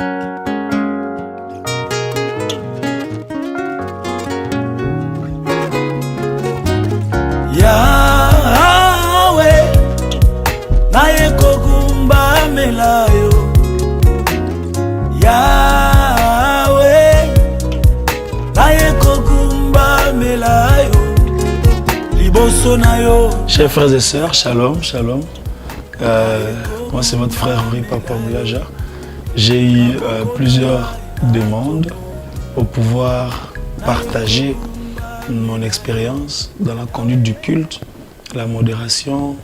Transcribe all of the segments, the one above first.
Yahweh, naye kogumba melayo. Yahweh, naye kogumba melayo. Liboso nayo. Chers frères et sœurs, shalom, shalom. Moi c'est votre frère Henri Papa Moulaja. J'ai eu plusieurs demandes pour pouvoir partager mon expérience dans la conduite du culte, la modération,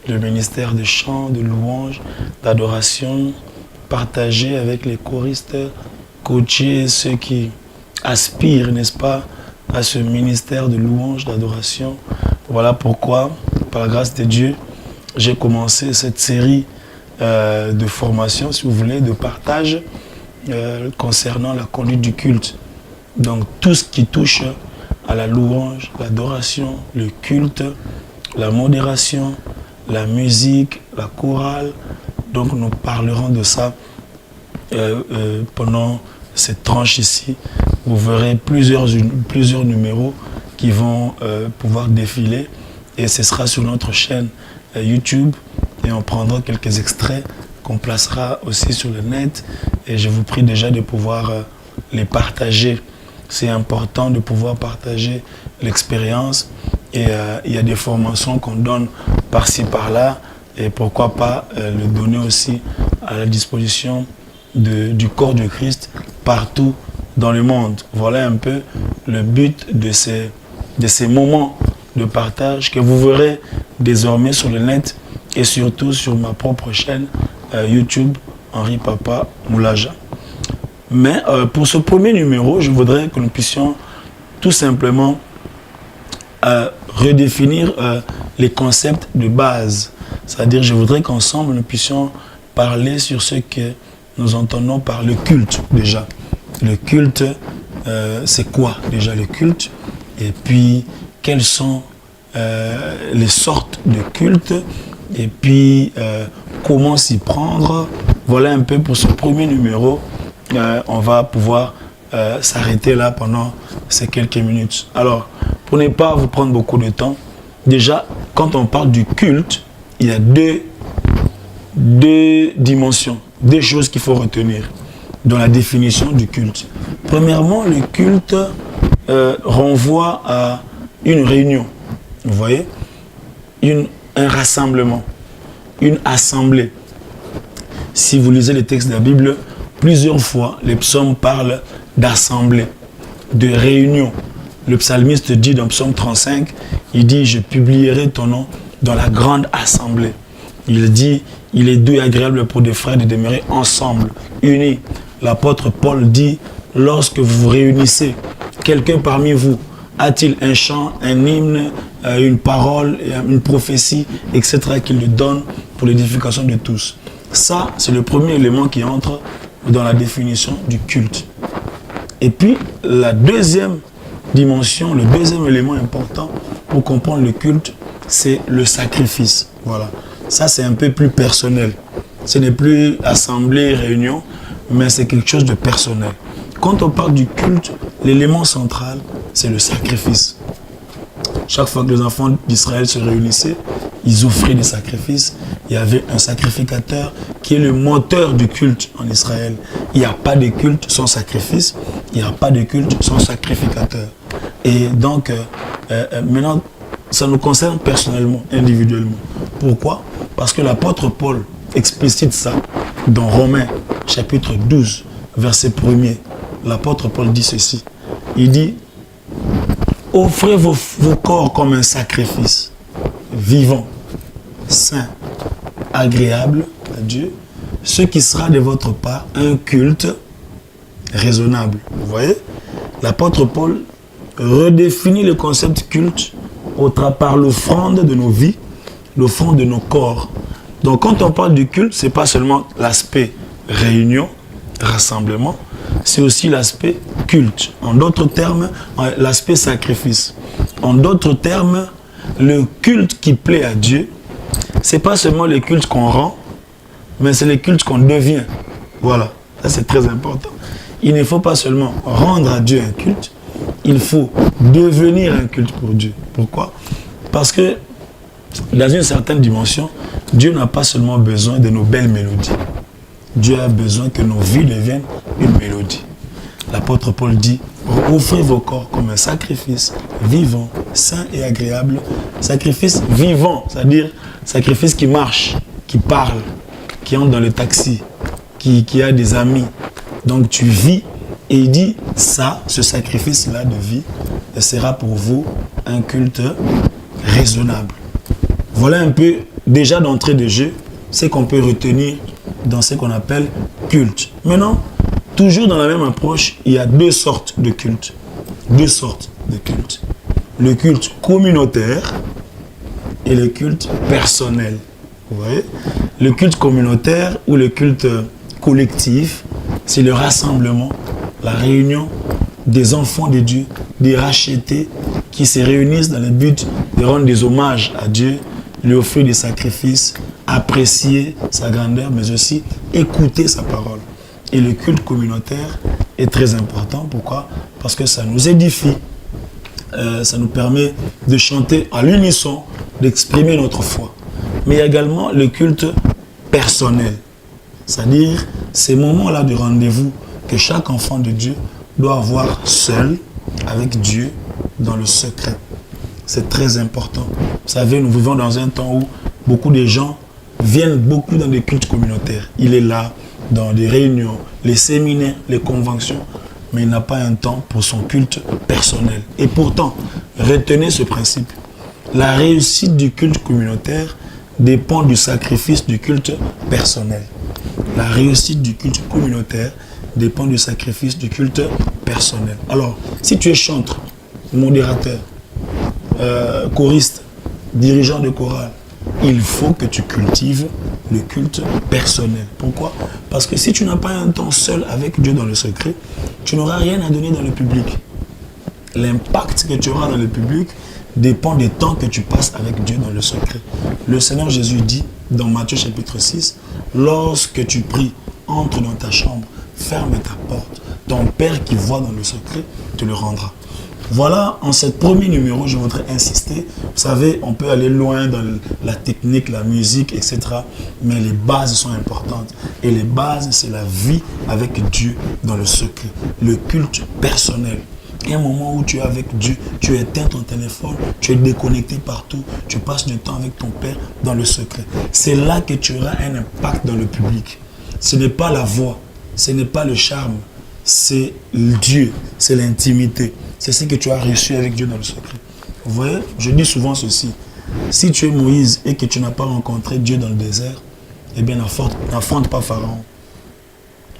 le ministère de chant, de louange, d'adoration, partager avec les choristes, coacher ceux qui aspirent, n'est-ce pas, à ce ministère de louange, d'adoration. Voilà pourquoi, par la grâce de Dieu, j'ai commencé cette série de formation, si vous voulez, de partage concernant la conduite du culte. Donc tout ce qui touche à la louange, l'adoration, le culte, la modération, la musique, la chorale. Donc nous parlerons de ça pendant cette tranche ici. Vous verrez plusieurs numéros qui vont pouvoir défiler et ce sera sur notre chaîne YouTube et on prendra quelques extraits qu'on placera aussi sur le net et je vous prie déjà de pouvoir les partager. C'est important de pouvoir partager l'expérience et il y a des formations qu'on donne par-ci par-là et pourquoi pas le donner aussi à la disposition du corps de Christ partout dans le monde. Voilà un peu le but de ces moments de partage que vous verrez désormais sur le net et surtout sur ma propre chaîne YouTube Henri Papa Moulaja. Mais pour ce premier numéro, je voudrais que nous puissions tout simplement redéfinir les concepts de base. C'est-à-dire, je voudrais qu'ensemble, nous puissions parler sur ce que nous entendons par le culte déjà. Le culte, c'est quoi déjà le culte? Et puis, quelles sont les sortes de culte? Et puis, comment s'y prendre? Voilà un peu pour ce premier numéro. On va pouvoir s'arrêter là pendant ces quelques minutes. Alors, pour ne pas vous prendre beaucoup de temps, déjà, quand on parle du culte, il y a deux dimensions, deux choses qu'il faut retenir dans la définition du culte. Premièrement, le culte renvoie à une réunion, vous voyez, un rassemblement, une assemblée. Si vous lisez les textes de la Bible, plusieurs fois, les psaumes parlent d'assemblée, de réunion. Le psalmiste dit dans psaume 35, il dit « Je publierai ton nom dans la grande assemblée ». Il dit « Il est doux et agréable pour des frères de demeurer ensemble, unis ». L'apôtre Paul dit « Lorsque vous vous réunissez, quelqu'un parmi vous a-t-il un chant, un hymne, une parole, une prophétie, etc. qu'il le donne pour l'édification de tous ». Ça, c'est le premier élément qui entre dans la définition du culte. Et puis, la deuxième dimension, le deuxième élément important pour comprendre le culte, c'est le sacrifice. Voilà. Ça, c'est un peu plus personnel. Ce n'est plus assemblée, réunion, mais c'est quelque chose de personnel. Quand on parle du culte, l'élément central, c'est le sacrifice. Chaque fois que les enfants d'Israël se réunissaient, ils offraient des sacrifices. Il y avait un sacrificateur qui est le moteur du culte en Israël. Il n'y a pas de culte sans sacrifice. Il n'y a pas de culte sans sacrificateur. Et donc, maintenant, ça nous concerne personnellement, individuellement. Pourquoi? Parce que l'apôtre Paul explicite ça dans Romains, chapitre 12, verset 1er. L'apôtre Paul dit ceci. Il dit, offrez vos corps comme un sacrifice vivant, saint, agréable à Dieu, ce qui sera de votre part un culte raisonnable. Vous voyez? L'apôtre Paul redéfinit le concept culte par l'offrande de nos vies, l'offrande de nos corps. Donc quand on parle du culte, ce n'est pas seulement l'aspect réunion, rassemblement, c'est aussi l'aspect culte. En d'autres termes, l'aspect sacrifice. En d'autres termes, le culte qui plaît à Dieu, ce n'est pas seulement le culte qu'on rend, mais c'est le culte qu'on devient. Voilà. Ça, c'est très important. Il ne faut pas seulement rendre à Dieu un culte, il faut devenir un culte pour Dieu. Pourquoi? Parce que dans une certaine dimension, Dieu n'a pas seulement besoin de nos belles mélodies. Dieu a besoin que nos vies deviennent une mélodie. L'apôtre Paul dit, offrez vos corps comme un sacrifice vivant, sain et agréable. Sacrifice vivant, c'est-à-dire sacrifice qui marche, qui parle, qui entre dans le taxi, qui a des amis. Donc tu vis et il dit, ça, ce sacrifice-là de vie, sera pour vous un culte raisonnable. Voilà un peu, déjà d'entrée de jeu, ce qu'on peut retenir dans ce qu'on appelle culte. Maintenant, toujours dans la même approche, il y a deux sortes de cultes. Deux sortes de cultes. Le culte communautaire et le culte personnel. Vous voyez? Le culte communautaire ou le culte collectif, c'est le rassemblement, la réunion des enfants de Dieu, des rachetés qui se réunissent dans le but de rendre des hommages à Dieu, lui offrir des sacrifices, apprécier sa grandeur, mais aussi écouter sa parole. Et le culte communautaire est très important. Pourquoi? Parce que ça nous édifie, ça nous permet de chanter à l'unisson, d'exprimer notre foi. Mais il y a également le culte personnel, c'est-à-dire ces moments-là de rendez-vous que chaque enfant de Dieu doit avoir seul avec Dieu dans le secret. C'est très important. Vous savez, nous vivons dans un temps où beaucoup de gens viennent beaucoup dans des cultes communautaires. Il est là, dans des réunions, les séminaires, les conventions, mais il n'a pas un temps pour son culte personnel. Et pourtant, retenez ce principe. La réussite du culte communautaire dépend du sacrifice du culte personnel. La réussite du culte communautaire dépend du sacrifice du culte personnel. Alors, si tu es chanteur, modérateur, choriste, dirigeant de chorale, il faut que tu cultives le culte personnel. Pourquoi? Parce que si tu n'as pas un temps seul avec Dieu dans le secret, tu n'auras rien à donner dans le public. L'impact que tu auras dans le public dépend des temps que tu passes avec Dieu dans le secret. Le Seigneur Jésus dit dans Matthieu chapitre 6, lorsque tu pries, entre dans ta chambre, ferme ta porte. Ton Père qui voit dans le secret te le rendra. Voilà, en ce premier numéro, je voudrais insister. Vous savez, on peut aller loin dans la technique, la musique, etc. Mais les bases sont importantes. Et les bases, c'est la vie avec Dieu dans le secret. Le culte personnel. Un moment où tu es avec Dieu, tu éteins ton téléphone, tu es déconnecté partout, tu passes du temps avec ton Père dans le secret. C'est là que tu auras un impact dans le public. Ce n'est pas la voix, ce n'est pas le charme, c'est Dieu, c'est l'intimité. C'est ce que tu as reçu avec Dieu dans le secret. Vous voyez, je dis souvent ceci. Si tu es Moïse et que tu n'as pas rencontré Dieu dans le désert, eh bien n'affronte pas Pharaon.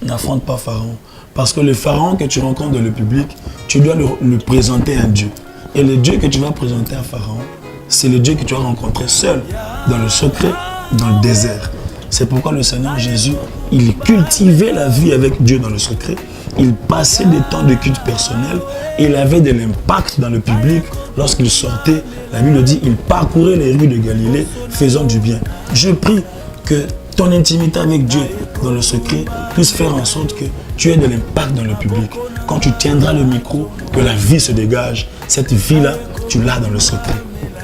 N'affronte pas Pharaon. Parce que le Pharaon que tu rencontres dans le public, tu dois le présenter à Dieu. Et le Dieu que tu vas présenter à Pharaon, c'est le Dieu que tu vas rencontrer seul, dans le secret, dans le désert. C'est pourquoi le Seigneur Jésus, il cultivait la vie avec Dieu dans le secret. Il passait des temps de culte personnel et il avait de l'impact dans le public. Lorsqu'il sortait, la Bible dit, il parcourait les rues de Galilée faisant du bien. Je prie que ton intimité avec Dieu dans le secret puisse faire en sorte que tu aies de l'impact dans le public. Quand tu tiendras le micro, que la vie se dégage. Cette vie-là, tu l'as dans le secret.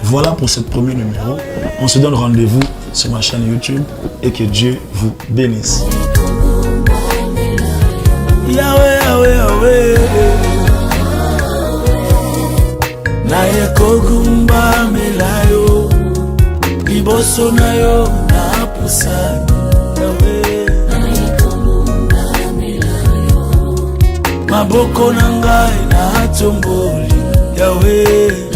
Voilà pour ce premier numéro. On se donne rendez-vous sur ma chaîne YouTube et que Dieu vous bénisse. Yahweh, Yahweh, Yahweh. Naye kogumba melayo, liboso nayo na pusani. Yahweh, naye kogumba melayo, maboko nangai na tomboli. Yahweh.